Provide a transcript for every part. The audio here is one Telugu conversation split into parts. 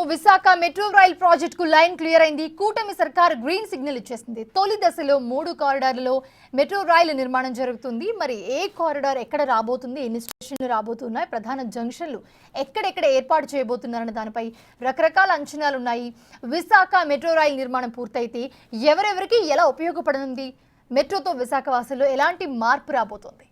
విశాఖ మెట్రో రైల్ ప్రాజెక్టుకు లైన్ క్లియర్ అయింది. కూటమి సర్కార్ గ్రీన్ సిగ్నల్ ఇచ్చేసింది. తొలి దశలో 3 కారిడార్లలో మెట్రో రైలు నిర్మాణం జరుగుతుంది. మరి ఏ కారిడార్ ఎక్కడ రాబోతుంది, ఎన్ని స్టేషన్లు రాబోతున్నాయి, ప్రధాన జంక్షన్లు ఎక్కడెక్కడ ఏర్పాటు చేయబోతున్నారన్న దానిపై రకరకాల అంచనాలు ఉన్నాయి. విశాఖ మెట్రో రైలు నిర్మాణం పూర్తయితే ఎవరెవరికి ఎలా ఉపయోగపడనుంది, మెట్రోతో విశాఖ వాసుల్లో ఎలాంటి మార్పు రాబోతోంది?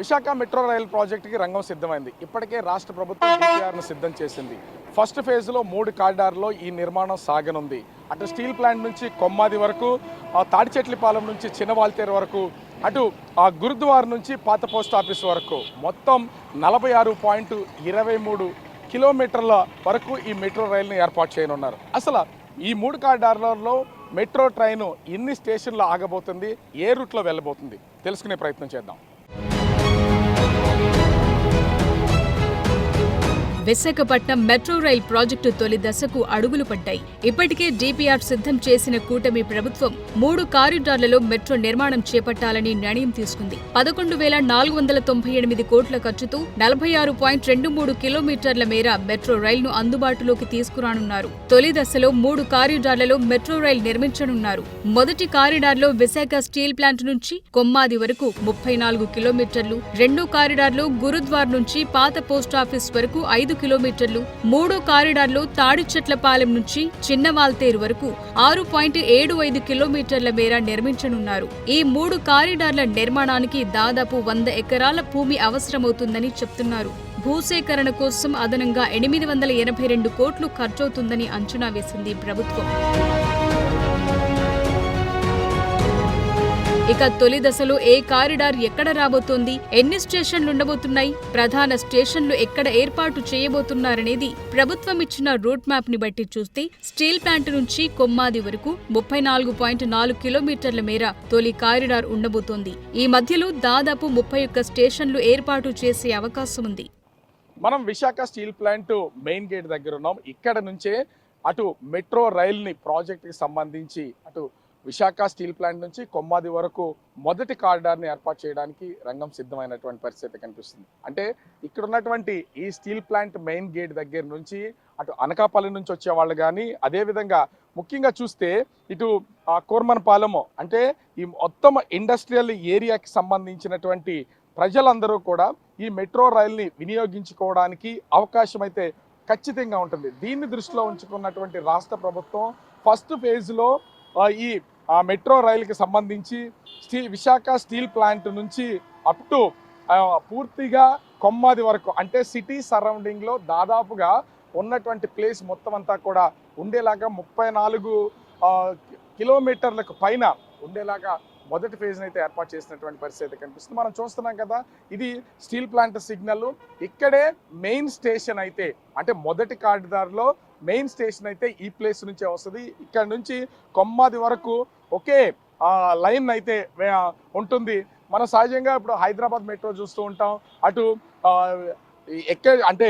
విశాఖ మెట్రో రైల్ ప్రాజెక్టుకి రంగం సిద్ధమైంది. ఇప్పటికే రాష్ట్ర ప్రభుత్వం DPRను సిద్ధం చేసింది. ఫస్ట్ ఫేజ్లో 3 కారిడార్లో ఈ నిర్మాణం సాగనుంది. అటు స్టీల్ ప్లాంట్ నుంచి కొమ్మాది వరకు, తాడిచెట్లపాలెం నుంచి చిన్నవాల్తేరు వరకు, అటు గురుద్వార్ నుంచి పాత పోస్ట్ ఆఫీస్ వరకు మొత్తం 46.23 కిలోమీటర్ల వరకు ఈ మెట్రో రైలుని ఏర్పాటు చేయనున్నారు. అసలు ఈ 3 కారిడార్లలో మెట్రో ట్రైను ఎన్ని స్టేషన్లు ఆగబోతుంది, ఏ రూట్లో వెళ్ళబోతుంది తెలుసుకునే ప్రయత్నం చేద్దాం. విశాఖపట్నం మెట్రో రైల్ ప్రాజెక్టు తొలి దశకు అడుగులు పడ్డాయి. ఇప్పటికే DPR సిద్ధం చేసిన కూటమి ప్రభుత్వం 3 కారిడార్లలో మెట్రో నిర్మాణం చేపట్టాలని నిర్ణయం తీసుకుంది. 11,498 కోట్ల ఖర్చుతో 46.23 కిలోమీటర్ల మేర మెట్రో రైలును అందుబాటులోకి తీసుకురానున్నారు. తొలి దశలో 3 కారిడార్లలో మెట్రో రైలు నిర్మించనున్నారు. మొదటి కారిడార్లో విశాఖ స్టీల్ ప్లాంట్ నుంచి కొమ్మాది వరకు 34 కిలోమీటర్లు, రెండో కారిడార్లో గురుద్వార్ నుంచి పాత పోస్టాఫీస్ వరకు 5 కిలోమీటర్లు, మూడో కారిడార్లో తాడిచెట్లపాలెం నుంచి చిన్నవాల్తేరు వరకు 6.75 కిలోమీటర్ల మేర నిర్మించనున్నారు. ఈ 3 కారిడార్ల నిర్మాణానికి దాదాపు 100 ఎకరాల భూమి అవసరమవుతుందని చెప్తున్నారు. భూసేకరణ కోసం అదనంగా 882 కోట్లు ఖర్చవుతుందని అంచనా వేసింది ప్రభుత్వం. ఇక తొలి దశలో ఏ కారిడార్ ఎక్కడ రాబోతోంది, ఎన్ని స్టేషన్లు ఉండబోతున్నాయి, ప్రధాన స్టేషన్లు ఎక్కడ ఏర్పాటు చేయబోతున్నారనేది ప్రభుత్వం ఇచ్చిన రూట్ మ్యాప్ ని బట్టి చూస్తే స్టీల్ ప్లాంట్ నుంచి కొమ్మాది వరకు 34.4 కిలోమీటర్ల మేర తొలి కారిడార్ ఉండబోతోంది. ఈ మధ్యలో దాదాపు 31 స్టేషన్లు ఏర్పాటు చేసే అవకాశం ఉంది. మనం Visakha steel plant main gate దగ్గర ఉన్నాం. ఇక్కడ నుంచే అటు మెట్రో రైల్ని ప్రాజెక్టుకి సంబంధించి అటు విశాఖ స్టీల్ ప్లాంట్ నుంచి కొమ్మాది వరకు మొదటి కారిడార్ని ఏర్పాటు చేయడానికి రంగం సిద్ధమైనటువంటి పరిస్థితి కనిపిస్తుంది. అంటే ఇక్కడ ఉన్నటువంటి ఈ స్టీల్ ప్లాంట్ మెయిన్ గేట్ దగ్గర నుంచి అటు అనకాపల్లి నుంచి వచ్చే వాళ్ళు కానీ, అదేవిధంగా ముఖ్యంగా చూస్తే ఇటు కోర్మన్పాలెము, అంటే ఈ మొత్తం ఇండస్ట్రియల్ ఏరియాకి సంబంధించినటువంటి ప్రజలందరూ కూడా ఈ మెట్రో రైల్ని వినియోగించుకోవడానికి అవకాశం అయితే ఖచ్చితంగా ఉంటుంది. దీన్ని దృష్టిలో ఉంచుకున్నటువంటి రాష్ట్ర ప్రభుత్వం ఫస్ట్ ఫేజ్లో ఈ మెట్రో రైలుకి సంబంధించి విశాఖ స్టీల్ ప్లాంట్ నుంచి అప్ టు పూర్తిగా కొమ్మాది వరకు, అంటే సిటీ సరౌండింగ్లో దాదాపుగా ఉన్నటువంటి ప్లేస్ మొత్తం అంతా కూడా ఉండేలాగా 34 కిలోమీటర్లకు పైన ఉండేలాగా మొదటి ఫేజ్ని అయితే ఏర్పాటు చేసినటువంటి పరిస్థితి కనిపిస్తుంది. మనం చూస్తున్నాం కదా, ఇది స్టీల్ ప్లాంట్ సిగ్నల్. ఇక్కడే మెయిన్ స్టేషన్ అయితే, అంటే మొదటి కారిడార్లో మెయిన్ స్టేషన్ అయితే ఈ ప్లేస్ నుంచే వస్తుంది. ఇక్కడ నుంచి కొమ్మాది వరకు ఒకే లైన్ అయితే ఉంటుంది. మనం సహజంగా ఇప్పుడు హైదరాబాద్ మెట్రో చూస్తూ ఉంటాం, అటు అంటే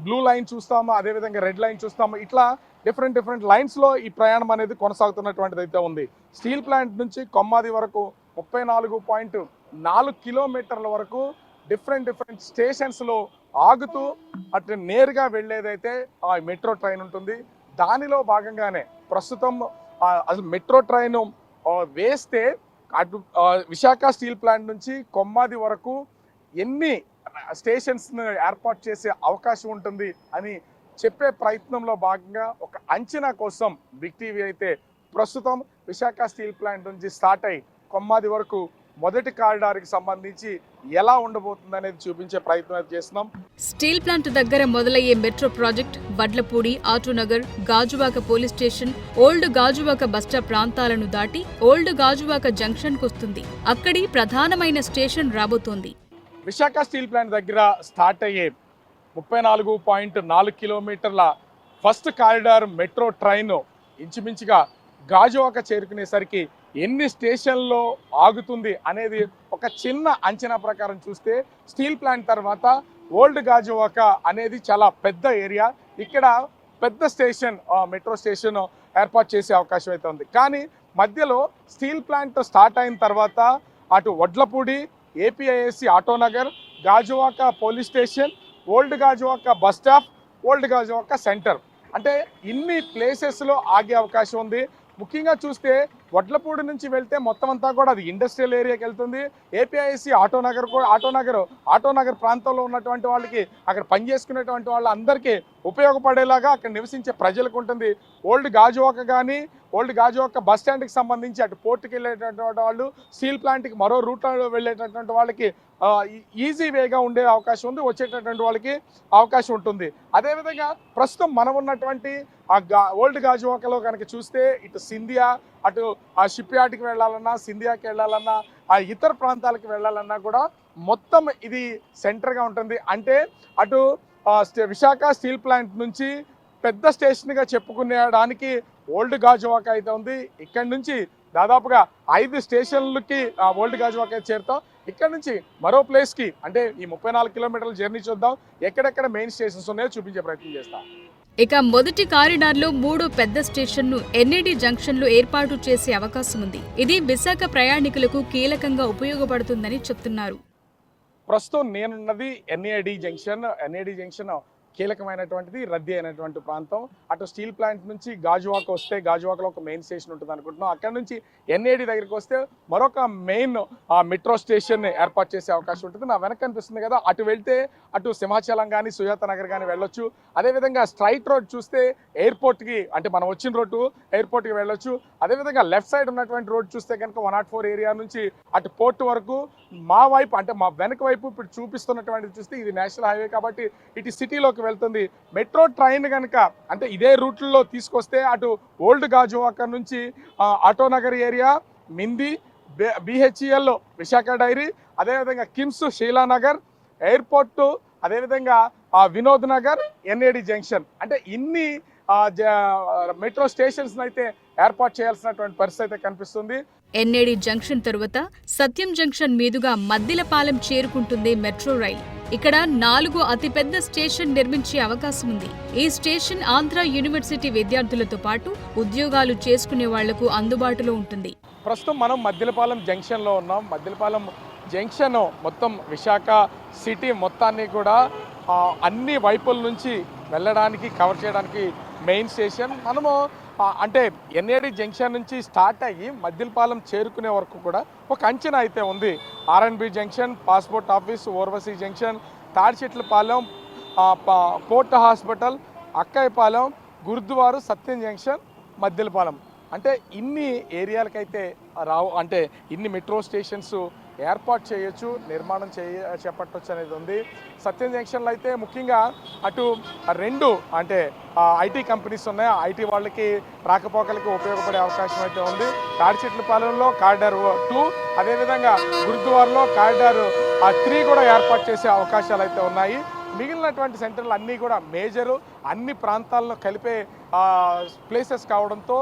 బ్లూ లైన్ చూస్తాము, అదేవిధంగా రెడ్ లైన్ చూస్తాము. ఇట్లా డిఫరెంట్ లైన్స్లో ఈ ప్రయాణం అనేది కొనసాగుతున్నటువంటిది అయితే ఉంది. స్టీల్ ప్లాంట్ నుంచి కొమ్మాది వరకు 34.4 కిలోమీటర్ల వరకు డిఫరెంట్ స్టేషన్స్లో ఆగుతూ అటు నేరుగా వెళ్ళేదైతే ఆ మెట్రో ట్రైన్ ఉంటుంది. దానిలో భాగంగానే ప్రస్తుతం అసలు మెట్రో ట్రైన్ వేస్తే అటు విశాఖ స్టీల్ ప్లాంట్ నుంచి కొమ్మాది వరకు ఎన్ని స్టేషన్స్ను ఏర్పాటు చేసే అవకాశం ఉంటుంది అని చెప్పే ప్రయత్నంలో భాగంగా ఒక అంచనా కోసం బిగ్ టీవీ అయితే ప్రస్తుతం విశాఖ స్టీల్ ప్లాంట్ నుంచి స్టార్ట్ అయ్యి కొమ్మాది వరకు మొదటి కారిడార్కి సంబంధించి ఎలా ఉండబోతుంది అనేది చూపించే ప్రయత్నం చేస్తున్నాం. స్టీల్ ప్లాంట్ దగ్గర మొదలయ్యే metro project Vadlapudi, Autonagar, Gajuwaka police station, old Gajuwaka bus stop ప్రాంతాలను దాటి ఓల్డ్ గాజువాక జంక్షన్కు వస్తుంది. అక్కడి ప్రధానమైన స్టేషన్ రాబోతోంది. విశాఖ స్టీల్ ప్లాంట్ దగ్గర స్టార్ట్ అయ్యే 34.4 కిలోమీటర్ల ఫస్ట్ కారిడార్ మెట్రో ట్రైన్ ఇంచుమించుగా గాజువాక చేరుకునేసరికి ఎన్ని స్టేషన్లో ఆగుతుంది అనేది ఒక చిన్న అంచనా ప్రకారం చూస్తే స్టీల్ ప్లాంట్ తర్వాత ఓల్డ్ గాజువాక అనేది చాలా పెద్ద ఏరియా. ఇక్కడ పెద్ద స్టేషన్ మెట్రో స్టేషన్ ఏర్పాటు చేసే అవకాశం అయితే ఉంది. కానీ మధ్యలో స్టీల్ ప్లాంట్ స్టార్ట్ అయిన తర్వాత అటు Vadlapudi, APISC Autonagar, Gajuwaka police station, old Gajuwaka bus stop, old Gajuwaka centre అంటే ఇన్ని ప్లేసెస్లో ఆగే అవకాశం ఉంది. ముఖ్యంగా చూస్తే వడ్లపూడి నుంచి వెళ్తే మొత్తం అంతా కూడా అది ఇండస్ట్రియల్ ఏరియాకి వెళ్తుంది. ఏపీఐసి ఆటోనగర్ ప్రాంతంలో ఉన్నటువంటి వాళ్ళకి, అక్కడ పనిచేసుకునేటువంటి వాళ్ళందరికీ ఉపయోగపడేలాగా అక్కడ నివసించే ప్రజలకు ఉంటుంది. ఓల్డ్ గాజువాక కానీ, ఓల్డ్ గాజువాక బస్ స్టాండ్కి సంబంధించి అటు పోర్టుకి వెళ్ళేటటువంటి వాళ్ళు, స్టీల్ ప్లాంట్కి మరో రూట్లో వెళ్ళేటటువంటి వాళ్ళకి ఈజీ వేగా ఉండే అవకాశం ఉంది, వచ్చేటటువంటి వాళ్ళకి అవకాశం ఉంటుంది. అదేవిధంగా ప్రస్తుతం మనం ఉన్నటువంటి ఓల్డ్ గాజువాకలో కనుక చూస్తే ఇటు సింధియా, అటు ఆ షిప్ యార్డ్కి వెళ్ళాలన్నా, సింధియాకి వెళ్ళాలన్నా, ఆ ఇతర ప్రాంతాలకు వెళ్ళాలన్నా కూడా మొత్తం ఇది సెంటర్గా ఉంటుంది. అంటే అటు విశాఖ స్టీల్ ప్లాంట్ నుంచి పెద్ద స్టేషన్గా చెప్పుకునేడానికి ఓల్డ్ గాజువాక అయితే ఉంది. ఇక్కడ నుంచి దాదాపుగా 5 స్టేషన్లకి ఓల్డ్ గాజువాక చేరుతాం. ఇక్కడ నుంచి మరో ప్లేస్కి అంటే ఈ 34 కిలోమీటర్ల జర్నీ చూద్దాం. ఎక్కడెక్కడ మెయిన్ స్టేషన్స్ ఉన్నాయో చూపించే ప్రయత్నం చేస్తాం. ఇక మొదటి కారిడార్లో 3 పెద్ద స్టేషన్ను ఎన్ఏడి జంక్షన్లు ఏర్పాటు చేసే అవకాశం ఉంది. ఇది విశాఖ ప్రయాణికులకు కీలకంగా ఉపయోగపడుతుందని చెప్తున్నారు. ప్రస్తుతం నేనున్నది ఎన్ఏడి జంక్షన్ కీలకమైనటువంటిది, రద్దీ అయినటువంటి ప్రాంతం. అటు స్టీల్ ప్లాంట్ నుంచి గాజువాక వస్తే గాజువాకలో ఒక మెయిన్ స్టేషన్ ఉంటుంది అనుకుంటున్నాం. అక్కడ నుంచి ఎన్ఏడి దగ్గరికి వస్తే మరొక మెయిన్ మెట్రో స్టేషన్ ఏర్పాటు చేసే అవకాశం ఉంటుంది. నా వెనక కనిపిస్తుంది కదా, అటు వెళ్తే అటు సింహాచలం కానీ, సుజాత నగర్ కానీ వెళ్ళొచ్చు. అదేవిధంగా స్ట్రైట్ రోడ్ చూస్తే ఎయిర్పోర్ట్కి, అంటే మనం వచ్చిన రోడ్డు ఎయిర్పోర్ట్కి వెళ్ళొచ్చు. అదేవిధంగా లెఫ్ట్ సైడ్ ఉన్నటువంటి రోడ్ చూస్తే కనుక 104 ఏరియా నుంచి అటు పోర్ట్ వరకు మా వైపు, అంటే మా వెనక వైపు ఇప్పుడు చూపిస్తున్నటువంటిది చూస్తే ఇది నేషనల్ హైవే కాబట్టి ఇటు సిటీలోకి వెళ్తుంది. మెట్రో ట్రైన్ కనుక అంటే ఇదే రూట్లో తీసుకొస్తే అటు ఓల్డ్ గాజువాక నుంచి Autonagar area, Mindi, BHEL Visakha dairy, అదేవిధంగా కిమ్స్ శీలానగర్, ఎయిర్పోర్టు, అదేవిధంగా వినోద్ నగర్, ఎన్ఏడి జంక్షన్ అంటే ఇన్ని మెట్రో స్టేషన్స్ అయితే ఏర్పాటు చేయాల్సినటువంటి పరిస్థితి అయితే కనిపిస్తుంది. ఎన్ఏడి జంక్షన్ తరువాత సత్యం జంక్షన్ మీదుగా మద్దిలపాలెం చేరుకుంటుంది మెట్రో రైల్. ఇక్కడ 4 అతిపెద్ద స్టేషన్ నిర్మించే అవకాశం ఉంది. ఈ స్టేషన్ ఆంధ్ర యూనివర్సిటీ విద్యార్థులతో పాటు ఉద్యోగాలు చేసుకునే వాళ్లకు అందుబాటులో ఉంటుంది. ప్రస్తుతం మనం మద్దిలపాలెం జంక్షన్లో ఉన్నాం. మద్దిలపాలెం జంక్షన్ మొత్తం విశాఖ సిటీ మొత్తాన్ని కూడా అన్ని వైపుల నుంచి వెళ్ళడానికి, కవర్ చేయడానికి మెయిన్ స్టేషన్. మనము అంటే ఎన్ఏడి జంక్షన్ నుంచి స్టార్ట్ అయ్యి మద్దిలపాలెం చేరుకునే వరకు కూడా ఒక అంచనా అయితే ఉంది. RNB junction, passport office, Urvashi junction, Tadichetlapalem, port hospital, Akkayyapalem, Gurudwara, Satyam junction, Maddilapalem అంటే ఇన్ని ఏరియాలకైతే అంటే ఇన్ని మెట్రో స్టేషన్స్ ఏర్పాటు చేయొచ్చు, నిర్మాణం చేపట్టవచ్చు అనేది ఉంది. సత్యం జంక్షన్లో అయితే ముఖ్యంగా అటు 2 అంటే ఐటీ కంపెనీస్ ఉన్నాయి. ఐటీ వాళ్ళకి రాకపోకలకి ఉపయోగపడే అవకాశం అయితే ఉంది. తాడిచెట్లపాలెంలో కారిడార్ 2, అదేవిధంగా గురుద్వారలో కారిడార్ 3 కూడా ఏర్పాటు చేసే అవకాశాలు అయితే ఉన్నాయి. మిగిలినటువంటి సెంటర్లు అన్నీ కూడా మేజరు, అన్ని ప్రాంతాల్లో కలిపే ప్లేసెస్ కావడంతో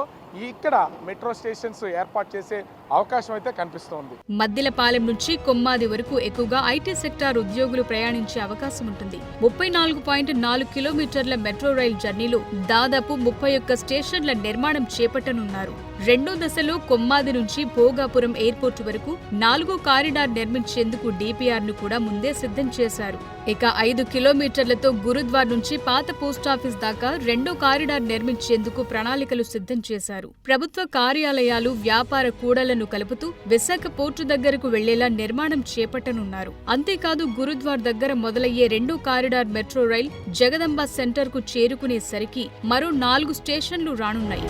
ఇక్కడ మెట్రో స్టేషన్స్ ఏర్పాటు చేసే అవకాశం అయితే కనిపిస్తోంది. మద్దిలపాలెం నుంచి కొమ్మాది వరకు ఎక్కువగా ఐటీ సెక్టార్ ఉద్యోగులు ప్రయాణించే అవకాశం ఉంటుంది. 34.4 కిలోమీటర్ల మెట్రో రైల్ జర్నీలో దాదాపు 31 స్టేషన్ల నిర్మాణం చేపట్టనున్నారు. 2వ దశలో కొమ్మాది నుంచి భోగాపురం ఎయిర్పోర్టు వరకు 4 కారిడార్ నిర్మించేందుకు డిపిఆర్ ను కూడా ముందే సిద్ధం చేశారు. ఇక 5 కిలోమీటర్లతో గురుద్వార్ నుంచి పాత పోస్టాఫీస్ దాకా 2వ కారిడార్ నిర్మించేందుకు ప్రణాళికలు సిద్ధం చేశారు. ప్రభుత్వ కార్యాలయాలు, వ్యాపార కూడళ్లను కలుపుతూ విశాఖ పోర్టు దగ్గరకు వెళ్లేలా నిర్మాణం చేపట్టనున్నారు. అంతేకాదు గురుద్వార్ దగ్గర మొదలయ్యే 2వ corridor metro rail Jagadamba centre కు చేరుకునేసరికి మరో 4 స్టేషన్లు రానున్నాయి.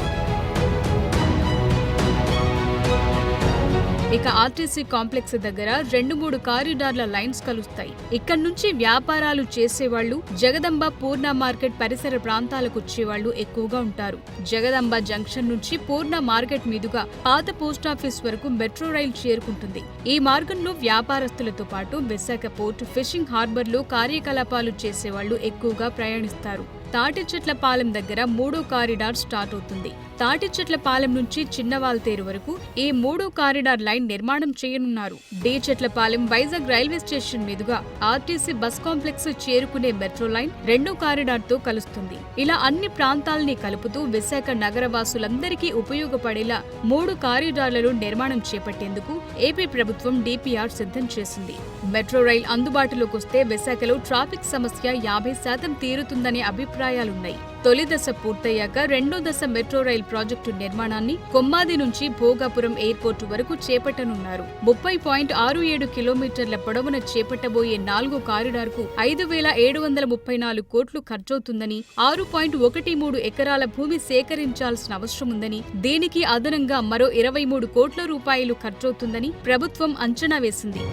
ఇక ఆర్టీసీ కాంప్లెక్స్ దగ్గర 2-3 కారిడార్ల లైన్స్ కలుస్తాయి. ఇక్కడి నుంచి వ్యాపారాలు చేసేవాళ్లు, జగదంబ, పూర్ణ మార్కెట్ పరిసర ప్రాంతాలకు వచ్చేవాళ్లు ఎక్కువగా ఉంటారు. జగదంబ జంక్షన్ నుంచి పూర్ణ మార్కెట్ మీదుగా పాత పోస్టాఫీస్ వరకు మెట్రో రైల్ చేరుకుంటుంది. ఈ మార్గంలో వ్యాపారస్తులతో పాటు విశాఖ పోర్ట్, ఫిషింగ్ హార్బర్లో కార్యకలాపాలు చేసేవాళ్లు ఎక్కువగా ప్రయాణిస్తారు. తాటిచెట్లపాలెం దగ్గర 3వ కారిడార్ స్టార్ట్ అవుతుంది. తాటిచెట్లపాలెం నుంచి చిన్నవాల్తేరు వరకు ఈ 3 కారిడార్ లైన్ నిర్మాణం చేయనున్నారు. D Chetlapalem Vizag railway station మీదుగా ఆర్టీసీ బస్ కాంప్లెక్స్ చేరుకునే మెట్రో లైన్ 2 కారిడార్ తో కలుస్తుంది. ఇలా అన్ని ప్రాంతాల్ని కలుపుతూ విశాఖ నగరవాసులందరికీ ఉపయోగపడేలా 3 కారిడార్లలో నిర్మాణం చేపట్టేందుకు ఏపీ ప్రభుత్వం డిపిఆర్ సిద్ధం చేసింది. మెట్రో రైల్ అందుబాటులోకి వస్తే విశాఖలో ట్రాఫిక్ సమస్య 50% తీరుతుందనే అభిప్రాయాలున్నాయి. తొలి దశ పూర్తయ్యాక 2వ దశ మెట్రో రైల్ ప్రాజెక్టు నిర్మాణాన్ని కొమ్మాది నుంచి భోగాపురం ఎయిర్పోర్టు వరకు చేపట్టనున్నారు. 30.67 కిలోమీటర్ల పొడవున చేపట్టబోయే 4వ కారిడార్కు 5,734 కోట్లు ఖర్చవుతుందని, 6.13 ఎకరాల భూమి సేకరించాల్సిన అవసరముందని, దీనికి అదనంగా మరో 23 కోట్ల రూపాయలు ఖర్చవుతుందని ప్రభుత్వం అంచనా వేసింది.